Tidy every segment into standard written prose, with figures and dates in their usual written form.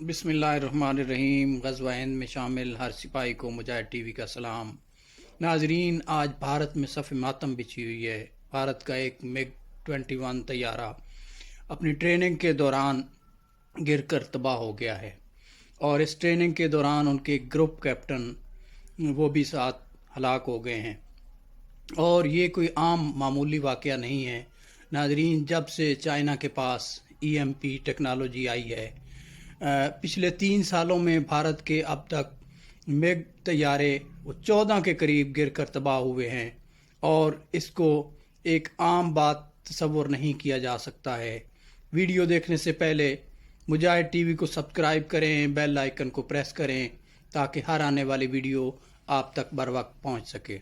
بسم اللہ الرحمن الرحیم۔ غزوہ ہند میں شامل ہر سپاہی کو مجاہد ٹی وی کا سلام۔ ناظرین، آج بھارت میں صف ماتم بچھی ہوئی ہے۔ بھارت کا ایک MiG 21 طیارہ اپنی ٹریننگ کے دوران گر کر تباہ ہو گیا ہے، اور اس ٹریننگ کے دوران ان کے گروپ کیپٹن وہ بھی ساتھ ہلاک ہو گئے ہیں۔ اور یہ کوئی عام معمولی واقعہ نہیں ہے ناظرین۔ جب سے چائنا کے پاس EMP ٹیکنالوجی آئی ہے، پچھلے 3 سالوں میں بھارت کے اب تک MiG طیارے 14 کے قریب گر کر تباہ ہوئے ہیں، اور اس کو ایک عام بات تصور نہیں کیا جا سکتا ہے۔ ویڈیو دیکھنے سے پہلے مجاہد ٹی وی کو سبسکرائب کریں، بیل آئیکن کو پریس کریں تاکہ ہر آنے والی ویڈیو آپ تک بر وقت پہنچ سکے۔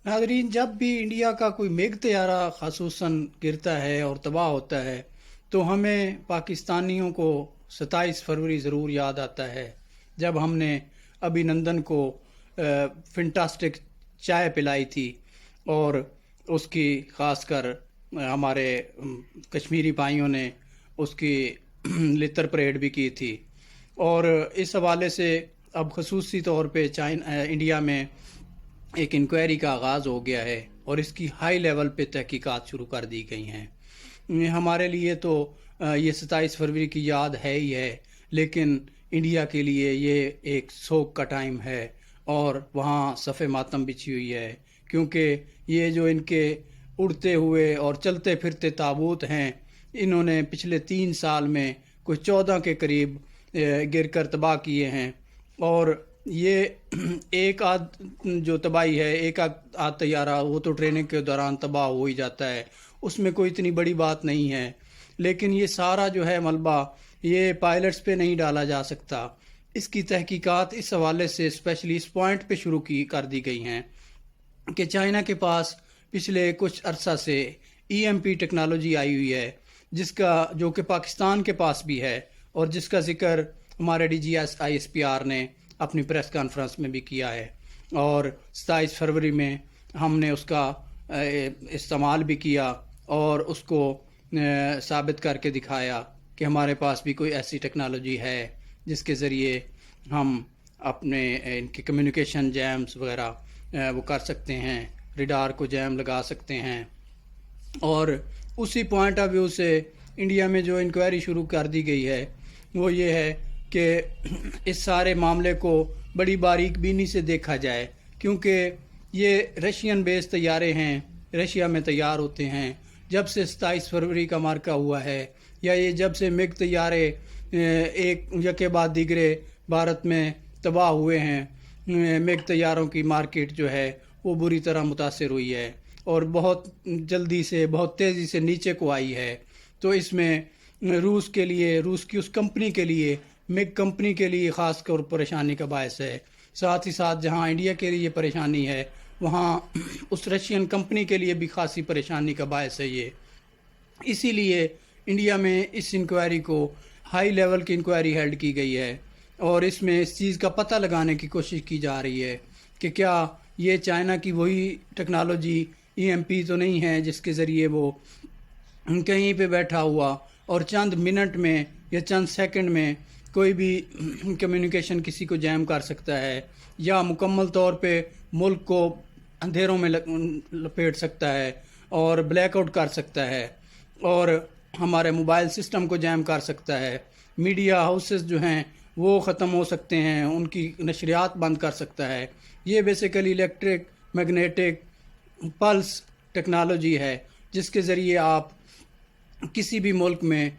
ناظرین، جب بھی انڈیا کا کوئی MiG طیارہ خصوصاً گرتا ہے اور تباہ ہوتا ہے تو ہمیں پاکستانیوں کو 27 فروری ضرور یاد آتا ہے، جب ہم نے ابھینندن کو فنٹاسٹک چائے پلائی تھی، اور اس کی خاص کر ہمارے کشمیری بھائیوں نے اس کی لطر پریڈ بھی کی تھی۔ اور اس حوالے سے اب خصوصی طور پہ انڈیا میں ایک انکوائری کا آغاز ہو گیا ہے، اور اس کی ہائی لیول پہ تحقیقات شروع کر دی گئی ہیں۔ ہمارے لیے تو یہ 27 فروری کی یاد ہے ہی ہے، لیکن انڈیا کے لیے یہ ایک سوگ کا ٹائم ہے، اور وہاں صف ماتم بچھی ہوئی ہے، کیونکہ یہ جو ان کے اڑتے ہوئے اور چلتے پھرتے تابوت ہیں، انہوں نے پچھلے 3 سال میں کوئی 14 کے قریب گر کر تباہ کیے ہیں۔ اور یہ ایک آدھ جو تباہی ہے، ایک آدھ طیارہ وہ تو ٹریننگ کے دوران تباہ ہو ہی جاتا ہے، اس میں کوئی اتنی بڑی بات نہیں ہے، لیکن یہ سارا جو ہے ملبہ یہ پائلٹس پہ نہیں ڈالا جا سکتا۔ اس کی تحقیقات اس حوالے سے اسپیشلی اس پوائنٹ پہ شروع کر دی گئی ہیں کہ چائنا کے پاس پچھلے کچھ عرصہ سے EMP ٹیکنالوجی آئی ہوئی ہے، جو کہ پاکستان کے پاس بھی ہے، اور جس کا ذکر ہمارے DGISPR نے اپنی پریس کانفرنس میں بھی کیا ہے، اور 27 فروری میں ہم نے اس کا استعمال بھی کیا اور اس کو ثابت کر کے دکھایا کہ ہمارے پاس بھی کوئی ایسی ٹیکنالوجی ہے جس کے ذریعے ہم اپنے ان کے کمیونیکیشن جیمز وغیرہ وہ کر سکتے ہیں، ریڈار کو جیم لگا سکتے ہیں۔ اور اسی پوائنٹ آف ویو سے انڈیا میں جو انکوائری شروع کر دی گئی ہے وہ یہ ہے کہ اس سارے معاملے کو بڑی باریک بینی سے دیکھا جائے، کیونکہ یہ رشین بیس طیارے ہیں، رشیا میں تیار ہوتے ہیں۔ جب سے 27 فروری کا مارکہ ہوا ہے، یا یہ جب سے MiG طیارے ایک یکے بعد دیگرے بھارت میں تباہ ہوئے ہیں، MiG طیاروں کی مارکیٹ جو ہے وہ بری طرح متاثر ہوئی ہے، اور بہت جلدی سے بہت تیزی سے نیچے کو آئی ہے۔ تو اس میں روس کی اس کمپنی کے لیے، MiG کمپنی کے لیے خاص طور پریشانی کا باعث ہے۔ ساتھ ہی ساتھ جہاں انڈیا کے لیے پریشانی ہے، وہاں اس رشین کمپنی کے لیے بھی خاصی پریشانی کا باعث ہے یہ۔ اسی لیے انڈیا میں اس انکوائری کو ہائی لیول کی انکوائری ہیلڈ کی گئی ہے، اور اس میں اس چیز کا پتہ لگانے کی کوشش کی جا رہی ہے کہ کیا یہ چائنا کی وہی ٹیکنالوجی EMP تو نہیں ہے جس کے ذریعے وہ کہیں پہ بیٹھا ہوا اور چند منٹ میں یا چند سیکنڈ میں کوئی بھی کمیونیکیشن کسی کو جیم کر سکتا ہے، یا مکمل طور پہ ملک کو اندھیروں میں لپیٹ سکتا ہے اور بلیک آؤٹ کر سکتا ہے، اور ہمارے موبائل سسٹم کو جیم کر سکتا ہے، میڈیا ہاؤسز جو ہیں وہ ختم ہو سکتے ہیں، ان کی نشریات بند کر سکتا ہے۔ یہ basically electric magnetic plus technology ہے، جس کے ذریعے آپ کسی بھی ملک میں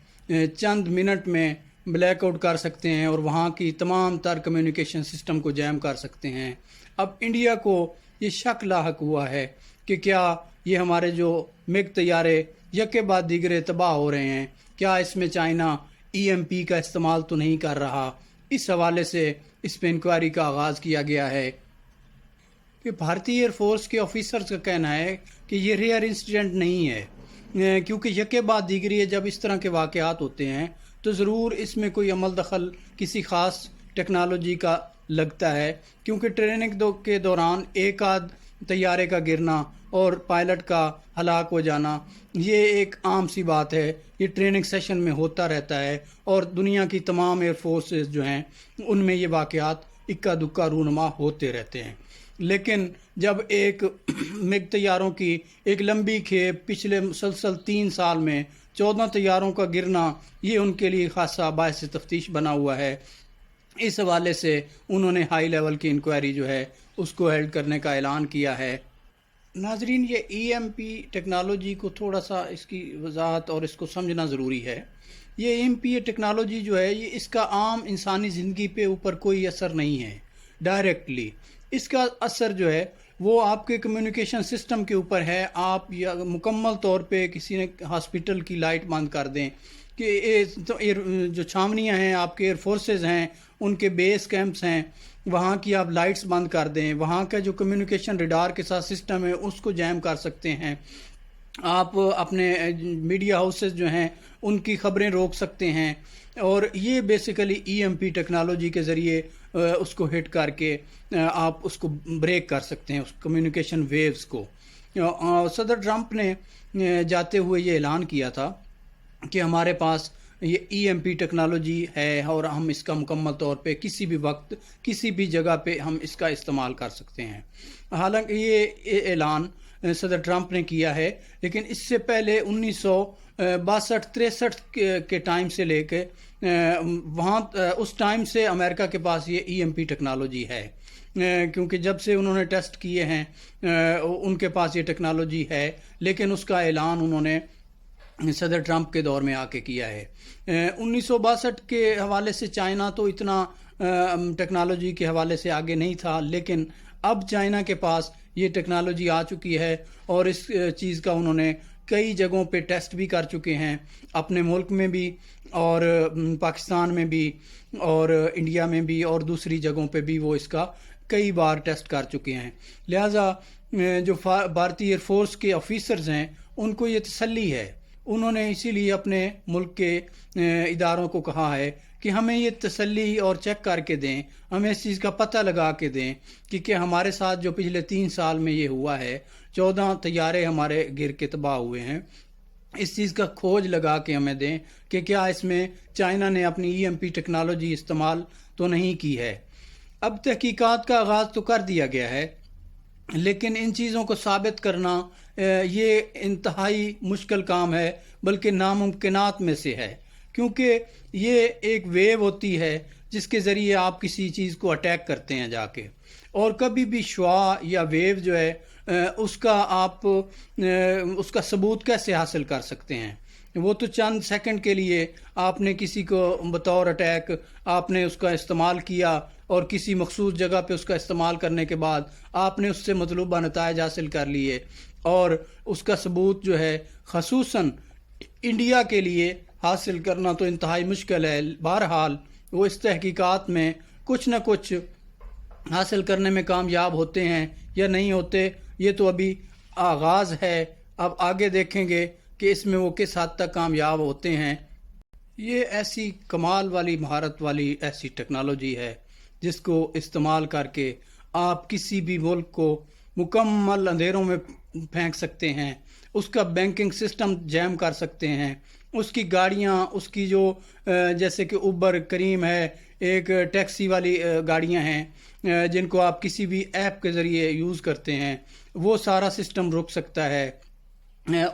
چند منٹ میں بلیک آؤٹ کر سکتے ہیں، اور وہاں کی تمام تر کمیونیکیشن سسٹم کو جیم کر سکتے ہیں۔ اب انڈیا کو یہ شک لاحق ہوا ہے کہ کیا یہ ہمارے جو MiG طیارے یکے بعد دیگرے تباہ ہو رہے ہیں، کیا اس میں چائنا EMP کا استعمال تو نہیں کر رہا۔ اس حوالے سے اس پہ انکوائری کا آغاز کیا گیا ہے کہ بھارتی ایئر فورس کے آفیسرز کا کہنا ہے کہ یہ ریئر انسیڈنٹ نہیں ہے، کیونکہ یکے بعد دیگرے جب اس طرح کے واقعات ہوتے ہیں تو ضرور اس میں کوئی عمل دخل کسی خاص ٹیکنالوجی کا لگتا ہے، کیونکہ ٹریننگ کے دوران ایک آدھ طیارے کا گرنا اور پائلٹ کا ہلاک ہو جانا یہ ایک عام سی بات ہے، یہ ٹریننگ سیشن میں ہوتا رہتا ہے، اور دنیا کی تمام ایئر فورسز جو ہیں ان میں یہ واقعات اکا دکا رونما ہوتے رہتے ہیں۔ لیکن جب ایک مگ طیاروں کی ایک لمبی کھیپ پچھلے مسلسل 3 سال میں 14 طیاروں کا گرنا، یہ ان کے لیے خاصا باعث تفتیش بنا ہوا ہے۔ اس حوالے سے انہوں نے ہائی لیول کی انکوائری جو ہے اس کو ہیلڈ کرنے کا اعلان کیا ہے۔ ناظرین، یہ ای ایم پی ٹیکنالوجی کو تھوڑا سا اس کی وضاحت اور اس کو سمجھنا ضروری ہے۔ یہ ای ایم پی ٹیکنالوجی جو ہے، یہ اس کا عام انسانی زندگی پہ اوپر کوئی اثر نہیں ہے ڈائریکٹلی۔ اس کا اثر جو ہے وہ آپ کے کمیونیکیشن سسٹم کے اوپر ہے۔ آپ یا مکمل طور پہ کسی نے ہاسپٹل کی لائٹ بند کر دیں، کہ جو چھاونیاں ہیں آپ کے ایئر فورسز ہیں، ان کے بیس کیمپس ہیں، وہاں کی آپ لائٹس بند کر دیں، وہاں کا جو کمیونیکیشن ریڈار کے ساتھ سسٹم ہے اس کو جیم کر سکتے ہیں۔ آپ اپنے میڈیا ہاؤسز جو ہیں ان کی خبریں روک سکتے ہیں، اور یہ basically E M P technology کے ذریعے اس کو ہٹ کر کے آپ اس کو بریک کر سکتے ہیں، اس کمیونیکیشن ویوز کو۔ صدر ٹرمپ نے جاتے ہوئے یہ اعلان کیا تھا کہ ہمارے پاس یہ ای ایم پی ٹیکنالوجی ہے، اور ہم اس کا مکمل طور پہ کسی بھی وقت کسی بھی جگہ پہ ہم اس کا استعمال کر سکتے ہیں۔ حالانکہ یہ اعلان صدر ٹرمپ نے کیا ہے، لیکن اس سے پہلے 1962-63 کے ٹائم سے لے کے وہاں اس ٹائم سے امریکہ کے پاس یہ ای ایم پی ٹیکنالوجی ہے، کیونکہ جب سے انہوں نے ٹیسٹ کیے ہیں ان کے پاس یہ ٹیکنالوجی ہے، لیکن اس کا اعلان انہوں نے صدر ٹرمپ کے دور میں آ کے کیا ہے۔ 1962 کے حوالے سے چائنا تو اتنا ٹیکنالوجی کے حوالے سے آگے نہیں تھا، لیکن اب چائنا کے پاس یہ ٹیکنالوجی آ چکی ہے، اور اس چیز کا انہوں نے کئی جگہوں پہ ٹیسٹ بھی کر چکے ہیں، اپنے ملک میں بھی اور پاکستان میں بھی اور انڈیا میں بھی اور دوسری جگہوں پہ بھی وہ اس کا کئی بار ٹیسٹ کر چکے ہیں۔ لہٰذا جو بھارتی ایئر فورس کے آفیسرز ہیں ان کو یہ تسلی ہے، انہوں نے اسی لیے اپنے ملک کے اداروں کو کہا ہے کہ ہمیں یہ تسلی اور چیک کر کے دیں، ہمیں اس چیز کا پتہ لگا کے دیں کہ کیا ہمارے ساتھ جو پچھلے 3 سال میں یہ ہوا ہے، 14 طیارے ہمارے گر کے تباہ ہوئے ہیں، اس چیز کا کھوج لگا کے ہمیں دیں کہ کیا اس میں چائنا نے اپنی ای ایم پی ٹیکنالوجی استعمال تو نہیں کی ہے۔ اب تحقیقات کا آغاز تو کر دیا گیا ہے، لیکن ان چیزوں کو ثابت کرنا یہ انتہائی مشکل کام ہے، بلکہ ناممکنات میں سے ہے، کیونکہ یہ ایک ویو ہوتی ہے جس کے ذریعے آپ کسی چیز کو اٹیک کرتے ہیں جا کے، اور کبھی بھی شعاع یا ویو جو ہے اس کا ثبوت کیسے حاصل کر سکتے ہیں؟ وہ تو چند سیکنڈ کے لیے آپ نے کسی کو بطور اٹیک آپ نے اس کا استعمال کیا، اور کسی مخصوص جگہ پہ اس کا استعمال کرنے کے بعد آپ نے اس سے مطلوبہ نتائج حاصل کر لیے، اور اس کا ثبوت جو ہے خصوصاً انڈیا کے لیے حاصل کرنا تو انتہائی مشکل ہے۔ بہرحال وہ اس تحقیقات میں کچھ نہ کچھ حاصل کرنے میں کامیاب ہوتے ہیں یا نہیں ہوتے، یہ تو ابھی آغاز ہے، اب آگے دیکھیں گے کہ اس میں وہ کس حد تک کامیاب ہوتے ہیں۔ یہ ایسی کمال والی مہارت والی ایسی ٹیکنالوجی ہے جس کو استعمال کر کے آپ کسی بھی ملک کو مکمل اندھیروں میں پھینک سکتے ہیں، اس کا بینکنگ سسٹم جیم کر سکتے ہیں، اس کی گاڑیاں، اس کی جو جیسے کہ اوبر کریم ہے، ایک ٹیکسی والی گاڑیاں ہیں جن کو آپ کسی بھی ایپ کے ذریعے یوز کرتے ہیں، وہ سارا سسٹم رک سکتا ہے۔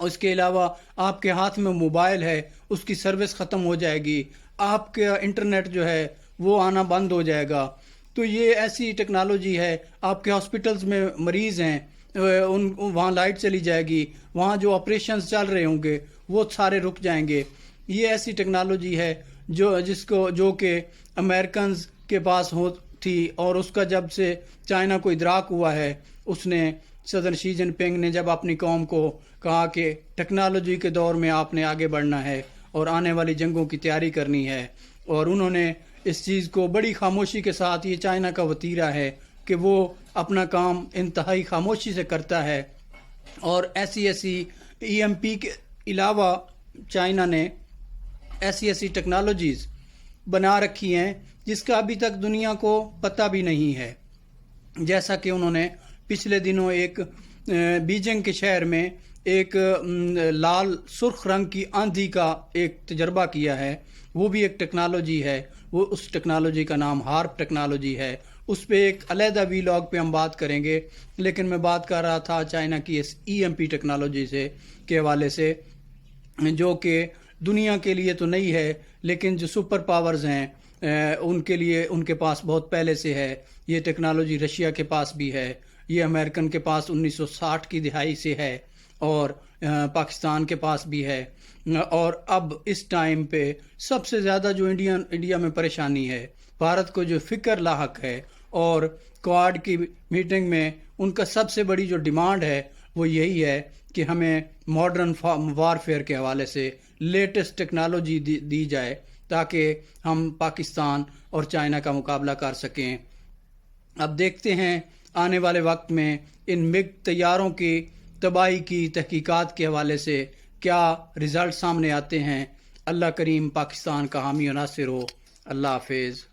اس کے علاوہ آپ کے ہاتھ میں موبائل ہے، اس کی سروس ختم ہو جائے گی، آپ کا انٹرنیٹ جو ہے وہ آنا بند ہو جائے گا۔ تو یہ ایسی ٹیکنالوجی ہے، آپ کے ہاسپٹلز میں مریض ہیں وہاں لائٹ چلی جائے گی، وہاں جو آپریشنز چل رہے ہوں گے وہ سارے رک جائیں گے۔ یہ ایسی ٹیکنالوجی ہے جو کہ امریکنز کے پاس تھی، اور اس کا جب سے چائنا کو ادراک ہوا ہے، اس نے صدر شی جن پنگ نے جب اپنی قوم کو کہا کہ ٹیکنالوجی کے دور میں آپ نے آگے بڑھنا ہے اور آنے والی جنگوں کی تیاری کرنی ہے، اور انہوں نے اس چیز کو بڑی خاموشی کے ساتھ، یہ چائنا کا وتیرہ ہے کہ وہ اپنا کام انتہائی خاموشی سے کرتا ہے، اور ایسی ای ایم پی کے علاوہ چائنا نے ایسی ٹیکنالوجیز بنا رکھی ہیں جس کا ابھی تک دنیا کو پتہ بھی نہیں ہے، جیسا کہ انہوں نے پچھلے دنوں ایک بیجنگ کے شہر میں ایک لال سرخ رنگ کی آندھی کا ایک تجربہ کیا ہے، وہ بھی ایک ٹیکنالوجی ہے، وہ اس ٹیکنالوجی کا نام ہارپ ٹیکنالوجی ہے. اس پہ ایک علیحدہ ویلاگ پہ ہم بات کریں گے، لیکن میں بات کر رہا تھا چائنا کی اس EMP ٹیکنالوجی کے حوالے سے، جو کہ دنیا کے لیے تو نہیں ہے، لیکن جو سپر پاورز ہیں ان کے لیے ان کے پاس بہت پہلے سے ہے. یہ ٹیکنالوجی رشیا کے پاس بھی ہے، یہ امریکن کے پاس 1960 کی دہائی سے ہے، اور پاکستان کے پاس بھی ہے. اور اب اس ٹائم پہ سب سے زیادہ جو انڈیا میں پریشانی ہے، بھارت کو جو فکر لاحق ہے، اور کوآڈ کی میٹنگ میں ان کا سب سے بڑی جو ڈیمانڈ ہے وہ یہی ہے کہ ہمیں ماڈرن وارفیئر کے حوالے سے لیٹسٹ ٹیکنالوجی دی جائے، تاکہ ہم پاکستان اور چائنا کا مقابلہ کر سکیں. اب دیکھتے ہیں آنے والے وقت میں ان MiG طیاروں کی تباہی کی تحقیقات کے حوالے سے کیا رزلٹ سامنے آتے ہیں. اللہ کریم پاکستان کا حامی و ناصر ہو. اللہ حافظ.